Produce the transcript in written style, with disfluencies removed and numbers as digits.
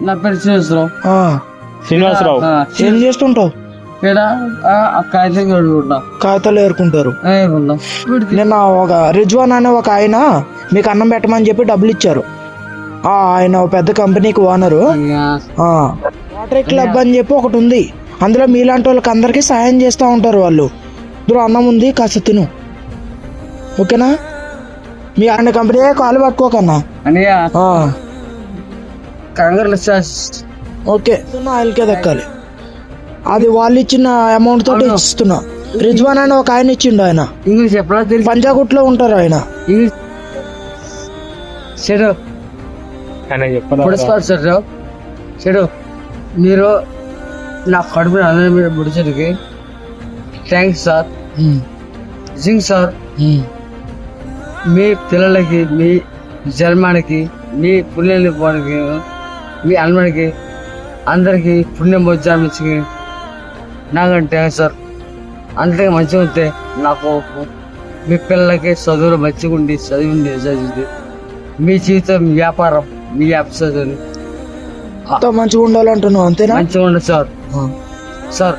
నా పేరు శ్రీనివాసరావు. శ్రీనివాసరావు, ఏం చేస్తుంటావు? ఇక్కడ కాగితం కడుగుంటా, కాగితాలు ఏరుకుంటారు. నిన్న ఒక రిజ్వాన్ అనే ఒక ఆయన మీకు అన్నం పెట్టమని చెప్పి డబ్బులు ఇచ్చారు. ఆయన ఒక పెద్ద కంపెనీకి ఓనరు. వాటరీ క్లబ్ అని చెప్పి ఒకటి ఉంది. అందులో మీలాంటి వాళ్ళకి అందరికి సాయం చేస్తూ ఉంటారు వాళ్ళు. ఇందులో అన్నం ఉంది, కాస్త తిను, ఓకేనా? మీ ఆయన కంపెనీ కాలు పట్టుకోకన్నా. ఓకే, ఆయిల్కే దక్కాలి. అది వాళ్ళు ఇచ్చిన అమౌంట్ తోటి ఇస్తున్నా. రిజ్వాన్ అని ఒక ఆయన ఇచ్చిండు. ఆయన ఇంగ్లీష్ ఎప్పుడా తెలుసు? పంజాగుట్లో ఉంటారు ఆయన. చెడు చెడు మీరు నా కడుపు అందరి మీద ముడిచడికి థ్యాంక్స్ సార్. జింగ్ సార్, మీ పిల్లలకి, మీ జన్మానికి, మీ పుణ్యానికి పోవడానికి, మీ అల్మడికి అందరికి పుణ్యం వచ్చి నాకంటే సార్. అంతగా మంచిగా ఉంటే నాకు మీ పిల్లలకి చదువులు మంచిగా ఉండి చదివింది మీ జీవితం వ్యాపారం, మీ చదువుని మంచిగా ఉండాలంటున్నావు, అంతేనా? మంచిగా ఉండదు సార్. సార్